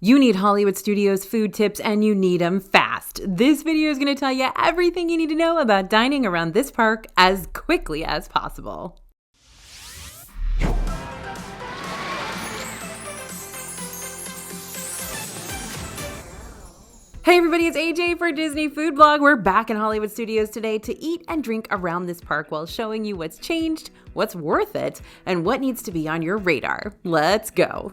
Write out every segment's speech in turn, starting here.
You need Hollywood Studios food tips and you need them fast. This video is going to tell you everything you need to know about dining around this park as quickly as possible. Hey everybody, it's AJ for Disney Food Blog. We're back in Hollywood Studios today to eat and drink around this park while showing you what's changed, what's worth it, and what needs to be on your radar. Let's go.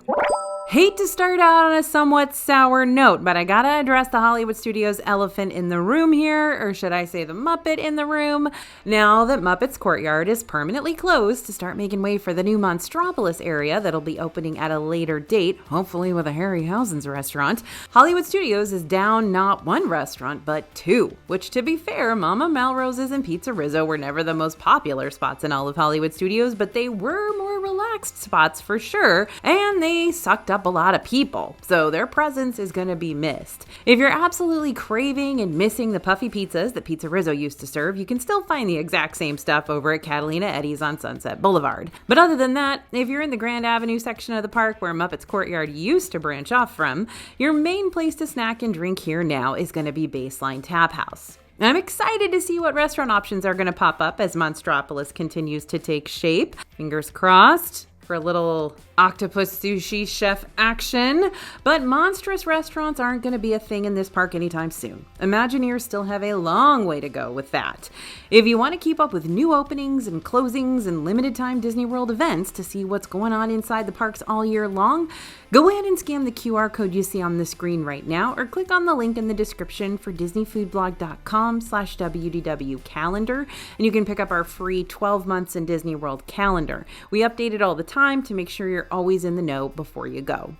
Hate to start out on a somewhat sour note, but I gotta address the Hollywood Studios elephant in the room here, or should I say the Muppet in the room. Now that Muppet's Courtyard is permanently closed to start making way for the new Monstropolis area that'll be opening at a later date, hopefully with a Harryhausen's restaurant, Hollywood Studios is down not one restaurant, but two, which to be fair, Mama Melrose's and Pizza Rizzo were never the most popular spots in all of Hollywood Studios, but they were more relaxed spots for sure, and they sucked up a lot of people, so their presence is going to be missed. If you're absolutely craving and missing the puffy pizzas that Pizza Rizzo used to serve, you can still find the exact same stuff over at Catalina Eddie's on Sunset Boulevard. But other than that, if you're in the Grand Avenue section of the park where Muppet's Courtyard used to branch off from, your main place to snack and drink here now is going to be Baseline Tap House. I'm excited to see what restaurant options are going to pop up as Monstropolis continues to take shape. Fingers crossed for a little octopus sushi chef action, but monstrous restaurants aren't going to be a thing in this park anytime soon. Imagineers still have a long way to go with that. If you want to keep up with new openings and closings and limited time Disney World events to see what's going on inside the parks all year long, go ahead and scan the QR code you see on the screen right now, or click on the link in the description for disneyfoodblog.com/WDW calendar, and you can pick up our free 12 months in Disney World calendar. We update it all the time to make sure you're always in the know before you go.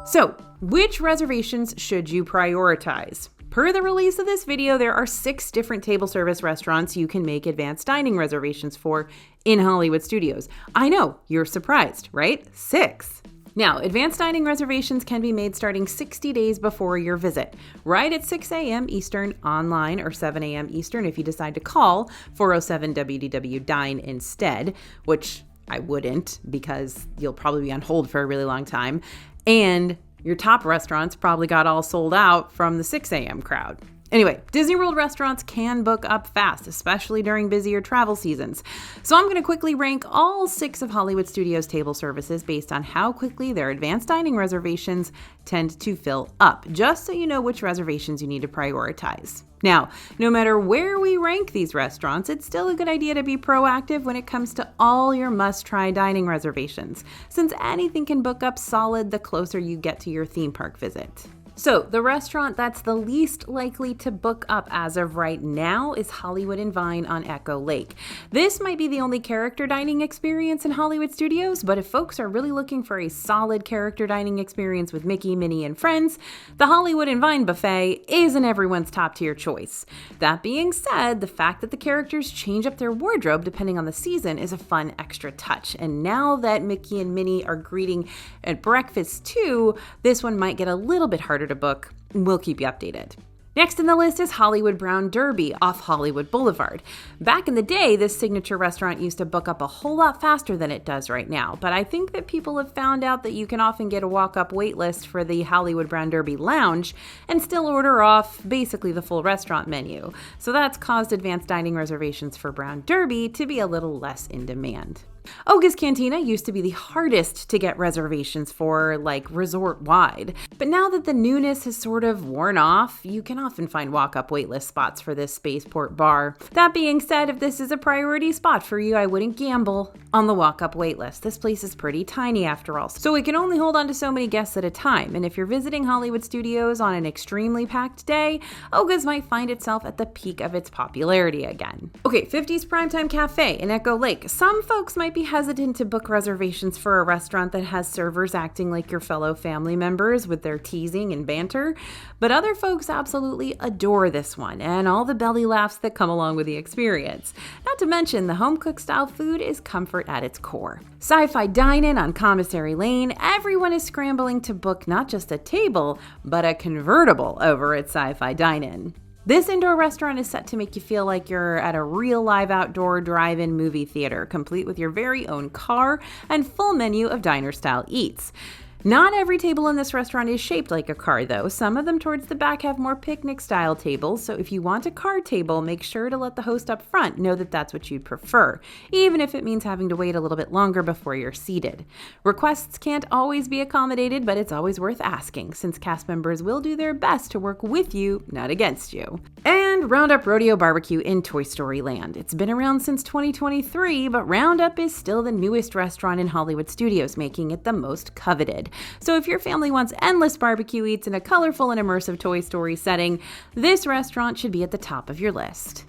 So, which reservations should you prioritize? Per the release of this video, there are 6 different table service restaurants you can make advanced dining reservations for in Hollywood Studios. I know, you're surprised, right? 6. Now, advanced dining reservations can be made starting 60 days before your visit, right at 6 a.m. Eastern online, or 7 a.m. Eastern if you decide to call 407-WDW Dine instead, which I wouldn't, because you'll probably be on hold for a really long time. And your top restaurants probably got all sold out from the 6 a.m. crowd. Anyway, Disney World restaurants can book up fast, especially during busier travel seasons. So I'm going to quickly rank all 6 of Hollywood Studios table services based on how quickly their advanced dining reservations tend to fill up, just so you know which reservations you need to prioritize. Now, no matter where we rank these restaurants, it's still a good idea to be proactive when it comes to all your must-try dining reservations, since anything can book up solid the closer you get to your theme park visit. So, the restaurant that's the least likely to book up as of right now is Hollywood and Vine on Echo Lake. This might be the only character dining experience in Hollywood Studios, but if folks are really looking for a solid character dining experience with Mickey, Minnie, and friends, the Hollywood and Vine buffet isn't everyone's top tier choice. That being said, the fact that the characters change up their wardrobe depending on the season is a fun extra touch. And now that Mickey and Minnie are greeting at breakfast too, this one might get a little bit harder to book. We'll keep you updated. Next in the list is Hollywood Brown Derby off Hollywood Boulevard. Back in the day, this signature restaurant used to book up a whole lot faster than it does right now, but I think that people have found out that you can often get a walk-up wait list for the Hollywood Brown Derby Lounge and still order off basically the full restaurant menu. So that's caused advanced dining reservations for Brown Derby to be a little less in demand. Oga's Cantina used to be the hardest to get reservations for, like resort-wide. But now that the newness has sort of worn off, you can often find walk-up waitlist spots for this spaceport bar. That being said, if this is a priority spot for you, I wouldn't gamble on the walk-up waitlist. This place is pretty tiny after all, so it can only hold on to so many guests at a time. And if you're visiting Hollywood Studios on an extremely packed day, Oga's might find itself at the peak of its popularity again. Okay, 50s Primetime Cafe in Echo Lake. Some folks might be hesitant to book reservations for a restaurant that has servers acting like your fellow family members with their teasing and banter, but other folks absolutely adore this one and all the belly laughs that come along with the experience. Not to mention, the home-cooked style food is comfort at its core. Sci-Fi Dine-In on Commissary Lane, everyone is scrambling to book not just a table, but a convertible over at Sci-Fi Dine-In. This indoor restaurant is set to make you feel like you're at a real live outdoor drive-in movie theater, complete with your very own car and full menu of diner-style eats. Not every table in this restaurant is shaped like a car though. Some of them towards the back have more picnic style tables, so if you want a card table, make sure to let the host up front know that that's what you'd prefer, even if it means having to wait a little bit longer before you're seated. Requests can't always be accommodated, but it's always worth asking, since cast members will do their best to work with you, not against you. And Roundup Rodeo Barbecue in Toy Story Land. It's been around since 2023, but Roundup is still the newest restaurant in Hollywood Studios, making it the most coveted. So if your family wants endless barbecue eats in a colorful and immersive Toy Story setting, this restaurant should be at the top of your list.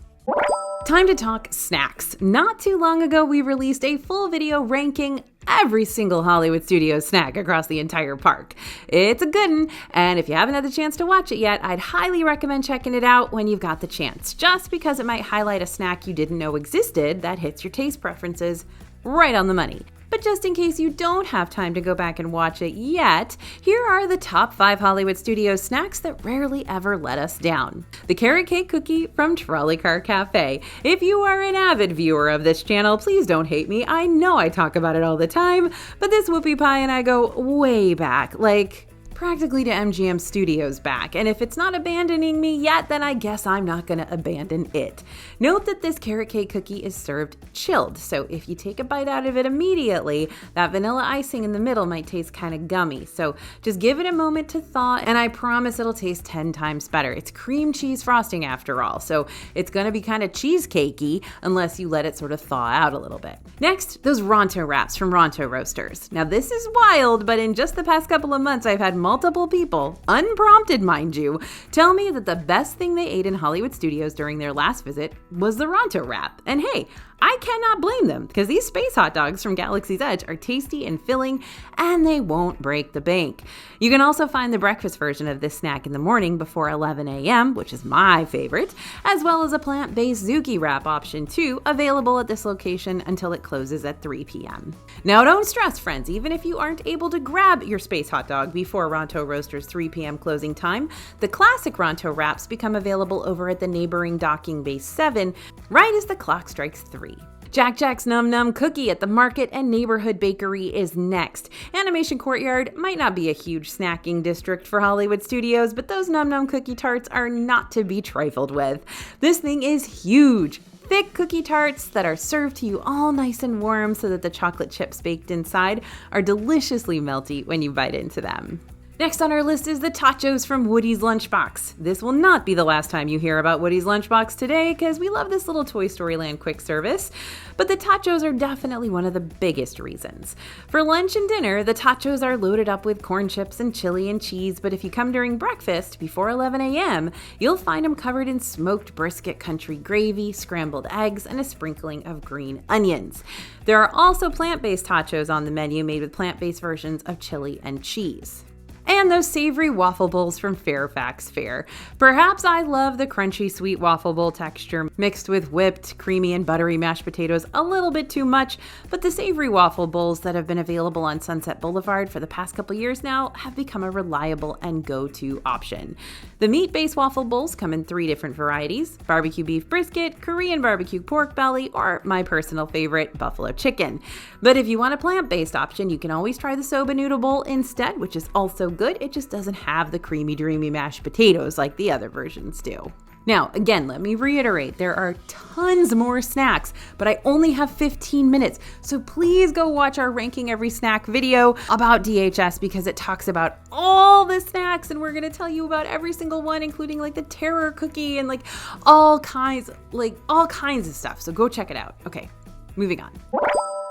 Time to talk snacks. Not too long ago, we released a full video ranking every single Hollywood Studios snack across the entire park. It's a good one, and if you haven't had the chance to watch it yet, I'd highly recommend checking it out when you've got the chance, just because it might highlight a snack you didn't know existed that hits your taste preferences right on the money. But just in case you don't have time to go back and watch it yet, here are the top 5 Hollywood Studios snacks that rarely ever let us down. The carrot cake cookie from Trolley Car Cafe. If you are an avid viewer of this channel, please don't hate me. I know I talk about it all the time, but this whoopie pie and I go way back, like practically to MGM Studios back, and if it's not abandoning me yet, then I guess I'm not gonna abandon it. Note that this carrot cake cookie is served chilled, so if you take a bite out of it immediately, that vanilla icing in the middle might taste kind of gummy, so just give it a moment to thaw, and I promise it'll taste 10 times better. It's cream cheese frosting after all, so it's gonna be kind of cheesecakey unless you let it sort of thaw out a little bit. Next, those Ronto wraps from Ronto Roasters. Now this is wild, but in just the past couple of months, I've had multiple people, unprompted mind you, tell me that the best thing they ate in Hollywood Studios during their last visit was the Ronto wrap. And hey, I cannot blame them, because these space hot dogs from Galaxy's Edge are tasty and filling, and they won't break the bank. You can also find the breakfast version of this snack in the morning before 11 a.m., which is my favorite, as well as a plant-based Zuki wrap option too, available at this location until it closes at 3 p.m. Now don't stress, friends, even if you aren't able to grab your space hot dog before Ronto Roasters 3 p.m. closing time, the classic Ronto wraps become available over at the neighboring Docking Bay 7 right as the clock strikes 3. Jack Jack's Num Num Cookie at the Market and Neighborhood Bakery is next. Animation Courtyard might not be a huge snacking district for Hollywood Studios, but those Num Num Cookie tarts are not to be trifled with. This thing is huge. Thick cookie tarts that are served to you all nice and warm so that the chocolate chips baked inside are deliciously melty when you bite into them. Next on our list is the tachos from Woody's Lunchbox. This will not be the last time you hear about Woody's Lunchbox today, because we love this little Toy Story Land quick service, but the tachos are definitely one of the biggest reasons. For lunch and dinner, the tachos are loaded up with corn chips and chili and cheese, but if you come during breakfast before 11 a.m., you'll find them covered in smoked brisket country gravy, scrambled eggs, and a sprinkling of green onions. There are also plant-based tachos on the menu made with plant-based versions of chili and cheese. And those savory waffle bowls from Fairfax Fare. Perhaps I love the crunchy sweet waffle bowl texture mixed with whipped, creamy, and buttery mashed potatoes a little bit too much, but the savory waffle bowls that have been available on Sunset Boulevard for the past couple years now have become a reliable and go-to option. The meat-based waffle bowls come in 3 different varieties: barbecue beef brisket, Korean barbecue pork belly, or my personal favorite, buffalo chicken. But if you want a plant-based option, you can always try the soba noodle bowl instead, which is also good. It just doesn't have the creamy, dreamy mashed potatoes like the other versions do. Now, again, let me reiterate, there are tons more snacks, but I only have 15 minutes. So please go watch our Ranking Every Snack video about DHS, because it talks about all the snacks and we're gonna tell you about every single one, including like the terror cookie and like all kinds of stuff. So go check it out. Okay, moving on.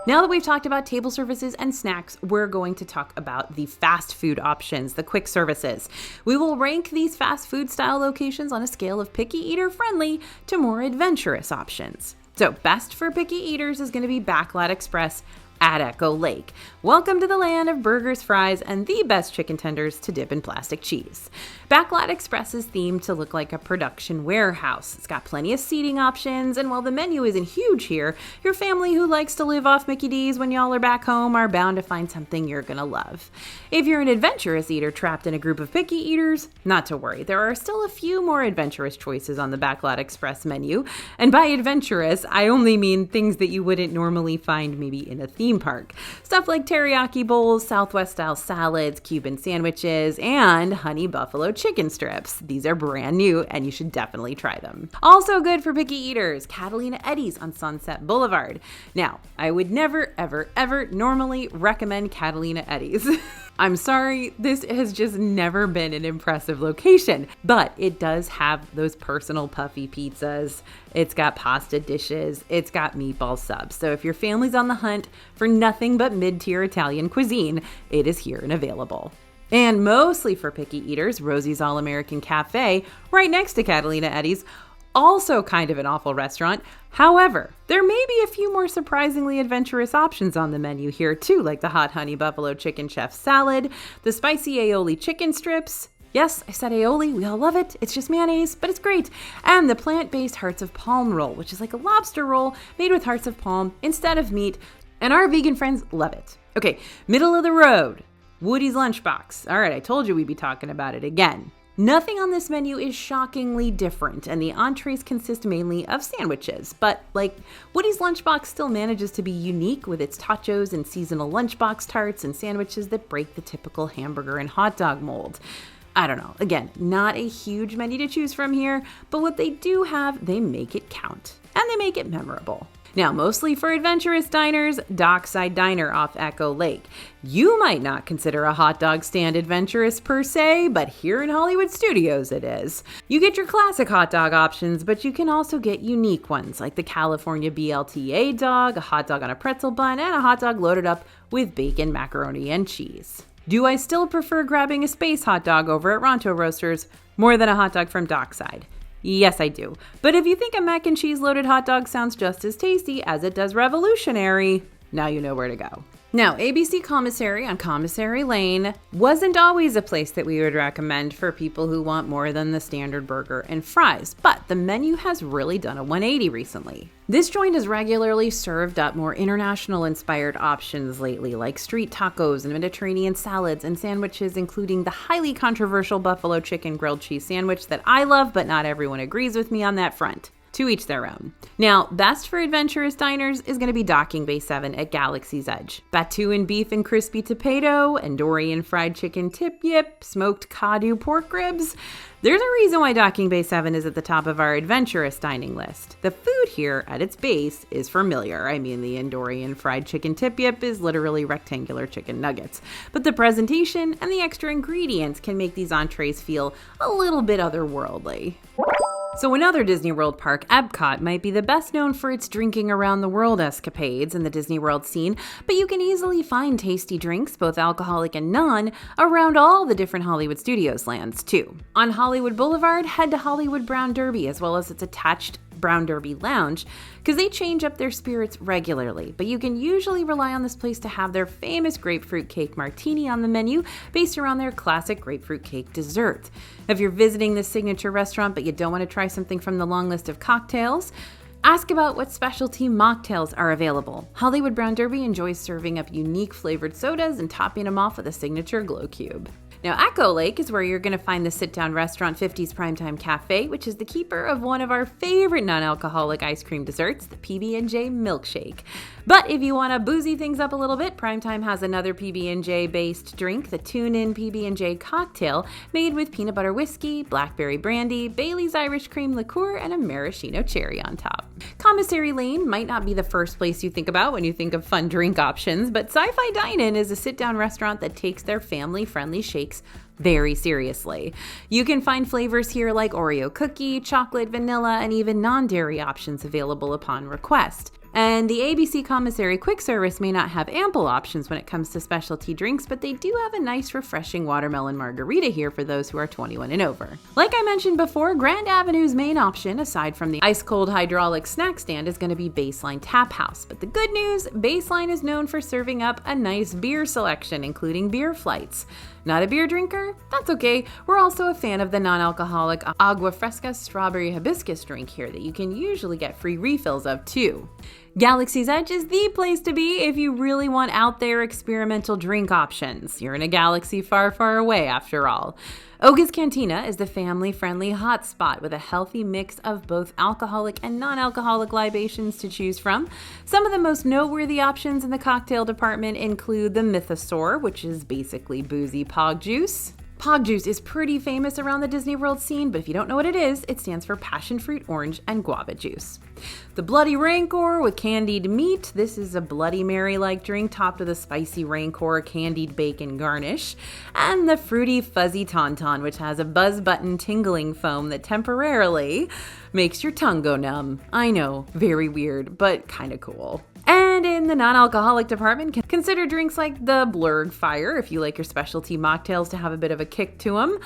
Now that we've talked about table services and snacks, we're going to talk about the fast food options, the quick services. We will rank these fast food style locations on a scale of picky eater friendly to more adventurous options. So best for picky eaters is going to be Backlot Express at Echo Lake. Welcome to the land of burgers, fries, and the best chicken tenders to dip in plastic cheese. Backlot Express is themed to look like a production warehouse. It's got plenty of seating options, and while the menu isn't huge here, your family who likes to live off Mickey D's when y'all are back home are bound to find something you're gonna love. If you're an adventurous eater trapped in a group of picky eaters, not to worry. There are still a few more adventurous choices on the Backlot Express menu, and by adventurous, I only mean things that you wouldn't normally find maybe in a theme theme park. Stuff like teriyaki bowls, Southwest-style salads, Cuban sandwiches, and honey buffalo chicken strips. These are brand new, and you should definitely try them. Also good for picky eaters, Catalina Eddie's on Sunset Boulevard. Now, I would never, ever, ever normally recommend Catalina Eddie's. I'm sorry, this has just never been an impressive location, but it does have those personal puffy pizzas. It's got pasta dishes. It's got meatball subs. So if your family's on the hunt for nothing but mid-tier Italian cuisine, it is here and available. And mostly for picky eaters, Rosie's All-American Cafe, right next to Catalina Eddie's, also kind of an awful restaurant. However, there may be a few more surprisingly adventurous options on the menu here too, like the hot honey buffalo chicken chef salad, the spicy aioli chicken strips. Yes, I said aioli, we all love it. It's just mayonnaise, but it's great. And the plant-based hearts of palm roll, which is like a lobster roll made with hearts of palm instead of meat. And our vegan friends love it. Okay, middle of the road, Woody's Lunchbox. All right, I told you we'd be talking about it again. Nothing on this menu is shockingly different, and the entrees consist mainly of sandwiches. But, Woody's Lunchbox still manages to be unique with its tachos and seasonal lunchbox tarts and sandwiches that break the typical hamburger and hot dog mold. I don't know. Again, not a huge menu to choose from here, but what they do have, they make it count, and they make it memorable. Now, mostly for adventurous diners, Dockside Diner off Echo Lake. You might not consider a hot dog stand adventurous per se, but here in Hollywood Studios it is. You get your classic hot dog options, but you can also get unique ones like the California BLTA dog, a hot dog on a pretzel bun, and a hot dog loaded up with bacon, macaroni, and cheese. Do I still prefer grabbing a space hot dog over at Ronto Roasters more than a hot dog from Dockside? Yes, I do. But if you think a mac and cheese loaded hot dog sounds just as tasty as it does revolutionary, now you know where to go. Now, ABC Commissary on Commissary Lane wasn't always a place that we would recommend for people who want more than the standard burger and fries, but the menu has really done a 180 recently. This joint has regularly served up more international-inspired options lately, like street tacos and Mediterranean salads and sandwiches, including the highly controversial buffalo chicken grilled cheese sandwich that I love, but not everyone agrees with me on that front. To each their own. Now, best for adventurous diners is going to be Docking Bay 7 at Galaxy's Edge. Batuan beef and crispy tapeto, Andorian fried chicken tip yip, smoked Kadu pork ribs. There's a reason why Docking Bay 7 is at the top of our adventurous dining list. The food here at its base is familiar. I mean, the Andorian fried chicken tip yip is literally rectangular chicken nuggets. But the presentation and the extra ingredients can make these entrees feel a little bit otherworldly. So another Disney World park, Epcot, might be the best known for its drinking around the world escapades in the Disney World scene, but you can easily find tasty drinks, both alcoholic and non, around all the different Hollywood Studios lands too. On Hollywood Boulevard, head to Hollywood Brown Derby as well as its attached Brown Derby Lounge, because they change up their spirits regularly, but you can usually rely on this place to have their famous grapefruit cake martini on the menu based around their classic grapefruit cake dessert. If you're visiting this signature restaurant but you don't want to try something from the long list of cocktails, ask about what specialty mocktails are available. Hollywood Brown Derby enjoys serving up unique flavored sodas and topping them off with a signature glow cube. Now, Echo Lake is where you're going to find the sit-down restaurant 50's Primetime Cafe, which is the keeper of one of our favorite non-alcoholic ice cream desserts, the PB&J Milkshake. But if you want to boozy things up a little bit, Primetime has another PB&J-based drink, the Tune-In PB&J Cocktail, made with peanut butter whiskey, blackberry brandy, Bailey's Irish Cream liqueur, and a maraschino cherry on top. Commissary Lane might not be the first place you think about when you think of fun drink options, but Sci-Fi Dine-In is a sit-down restaurant that takes their family-friendly shakes very seriously. You can find flavors here like Oreo cookie, chocolate, vanilla, and even non-dairy options available upon request. And the ABC Commissary Quick Service may not have ample options when it comes to specialty drinks, but they do have a nice refreshing watermelon margarita here for those who are 21 and over. Like I mentioned before, Grand Avenue's main option, aside from the ice-cold hydraulic snack stand, is going to be Baseline Tap House. But the good news, Baseline is known for serving up a nice beer selection, including beer flights. Not a beer drinker? That's okay. We're also a fan of the non-alcoholic Agua Fresca strawberry hibiscus drink here that you can usually get free refills of too. Galaxy's Edge is the place to be if you really want out there experimental drink options. You're in a galaxy far, far away after all. Oga's Cantina is the family-friendly hotspot with a healthy mix of both alcoholic and non-alcoholic libations to choose from. Some of the most noteworthy options in the cocktail department include the Mythosaur, which is basically boozy pog juice. Pog juice is pretty famous around the Disney World scene, but if you don't know what it is, it stands for passion fruit, orange, and guava juice. The Bloody Rancor with candied meat. This is a Bloody Mary-like drink topped with a spicy Rancor candied bacon garnish. And the Fruity Fuzzy Tauntaun, which has a buzz button tingling foam that temporarily makes your tongue go numb. I know, very weird, but kind of cool. And in the non-alcoholic department, consider drinks like the Blurg Fire if you like your specialty mocktails to have a bit of a kick to them.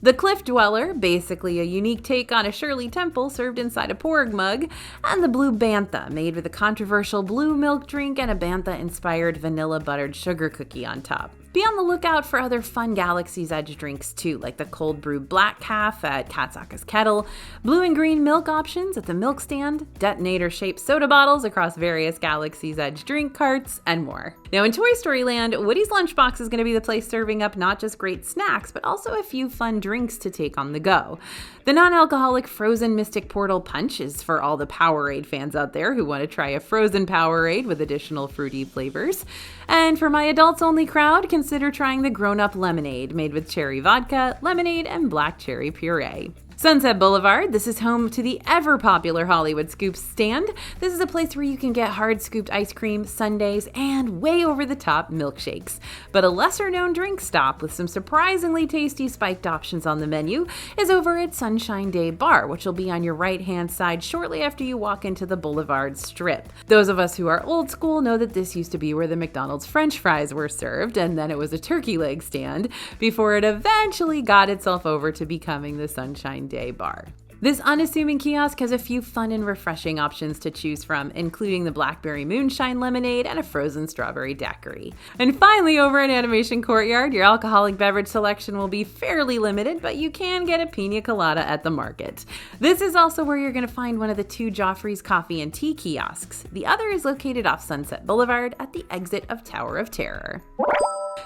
The Cliff Dweller, basically a unique take on a Shirley Temple served inside a porg mug. And the Blue Bantha, made with a controversial blue milk drink and a Bantha-inspired vanilla buttered sugar cookie on top. Be on the lookout for other fun Galaxy's Edge drinks too, like the cold brew Black Calf at Katsaka's Kettle, blue and green milk options at the milk stand, detonator-shaped soda bottles across various Galaxy's Edge drink carts, and more. Now in Toy Story Land, Woody's Lunchbox is going to be the place serving up not just great snacks, but also a few fun drinks to take on the go. The non-alcoholic Frozen Mystic Portal Punch is for all the Powerade fans out there who want to try a frozen Powerade with additional fruity flavors. And for my adults-only crowd, consider trying the grown-up lemonade made with cherry vodka, lemonade, and black cherry puree. Sunset Boulevard, this is home to the ever-popular Hollywood Scoops stand. This is a place where you can get hard-scooped ice cream, sundaes, and way over-the-top milkshakes. But a lesser-known drink stop with some surprisingly tasty spiked options on the menu is over at Sunshine Day Bar, which will be on your right-hand side shortly after you walk into the Boulevard Strip. Those of us who are old school know that this used to be where the McDonald's French fries were served, and then it was a turkey leg stand, before it eventually got itself over to becoming the Sunshine Day Bar. This unassuming kiosk has a few fun and refreshing options to choose from, including the Blackberry Moonshine Lemonade and a frozen strawberry daiquiri. And finally, over at Animation Courtyard, your alcoholic beverage selection will be fairly limited, but you can get a pina colada at the market. This is also where you're going to find one of the two Joffrey's Coffee and Tea kiosks. The other is located off Sunset Boulevard at the exit of Tower of Terror.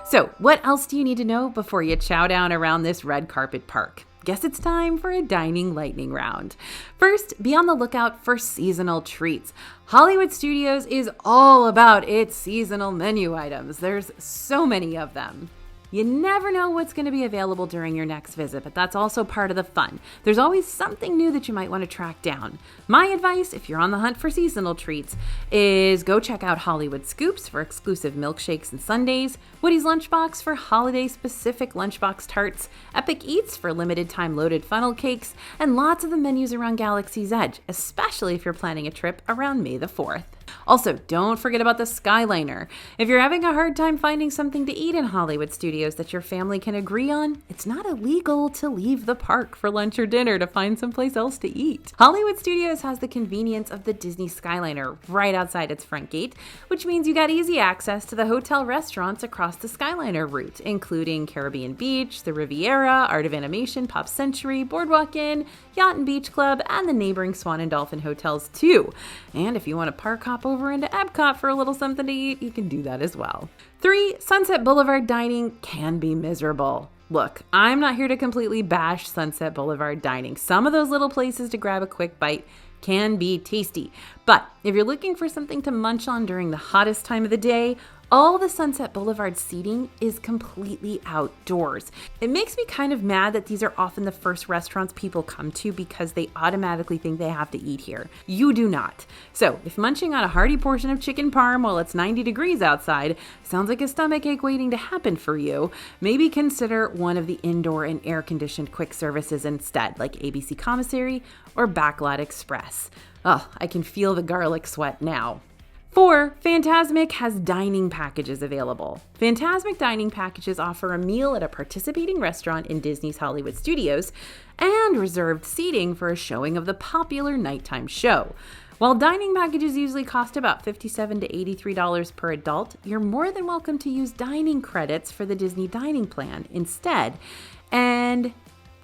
So, what else do you need to know before you chow down around this red carpet park? Guess it's time for a dining lightning round. First, be on the lookout for seasonal treats. Hollywood Studios is all about its seasonal menu items. There's so many of them. You never know what's going to be available during your next visit, but that's also part of the fun. There's always something new that you might want to track down. My advice, if you're on the hunt for seasonal treats, is go check out Hollywood Scoops for exclusive milkshakes and sundaes, Woody's Lunchbox for holiday-specific lunchbox tarts, Epic Eats for limited-time loaded funnel cakes, and lots of the menus around Galaxy's Edge, especially if you're planning a trip around May the 4th. Also, don't forget about the Skyliner. If you're having a hard time finding something to eat in Hollywood Studios that your family can agree on, it's not illegal to leave the park for lunch or dinner to find someplace else to eat. Hollywood Studios has the convenience of the Disney Skyliner right outside its front gate, which means you got easy access to the hotel restaurants across the Skyliner route, including Caribbean Beach, the Riviera, Art of Animation, Pop Century, Boardwalk Inn, Yacht and Beach Club, and the neighboring Swan and Dolphin hotels too. And if you want to park hop over into Epcot for a little something to eat, you can do that as well. 3, Sunset Boulevard dining can be miserable. Look, I'm not here to completely bash Sunset Boulevard dining. Some of those little places to grab a quick bite can be tasty. But if you're looking for something to munch on during the hottest time of the day, all the Sunset Boulevard seating is completely outdoors. It makes me kind of mad that these are often the first restaurants people come to because they automatically think they have to eat here. You do not. So if munching on a hearty portion of chicken parm while it's 90 degrees outside sounds like a stomachache waiting to happen for you, maybe consider one of the indoor and air-conditioned quick services instead, like ABC Commissary or Backlot Express. Oh, I can feel the garlic sweat now. 4, Fantasmic has dining packages available. Fantasmic dining packages offer a meal at a participating restaurant in Disney's Hollywood Studios and reserved seating for a showing of the popular nighttime show. While dining packages usually cost about $57 to $83 per adult, you're more than welcome to use dining credits for the Disney Dining Plan instead. And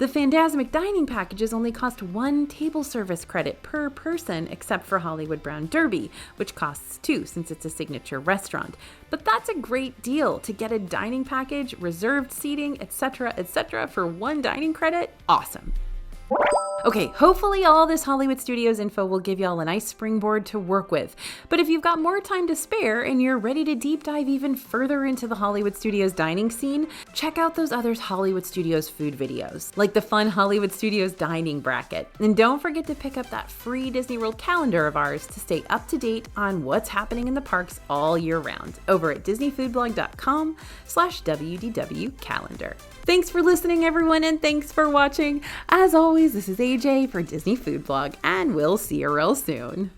The Fantasmic dining packages only cost 1 table service credit per person, except for Hollywood Brown Derby, which costs 2 since it's a signature restaurant. But that's a great deal to get a dining package, reserved seating, etc., for 1 dining credit. Awesome. Okay, hopefully all this Hollywood Studios info will give y'all a nice springboard to work with. But if you've got more time to spare and you're ready to deep dive even further into the Hollywood Studios dining scene, check out those other Hollywood Studios food videos, like the fun Hollywood Studios dining bracket. And don't forget to pick up that free Disney World calendar of ours to stay up to date on what's happening in the parks all year round over at disneyfoodblog.com/WDW calendar. Thanks for listening, everyone, and thanks for watching. As always, this is AJ for Disney Food Blog, and we'll see you real soon.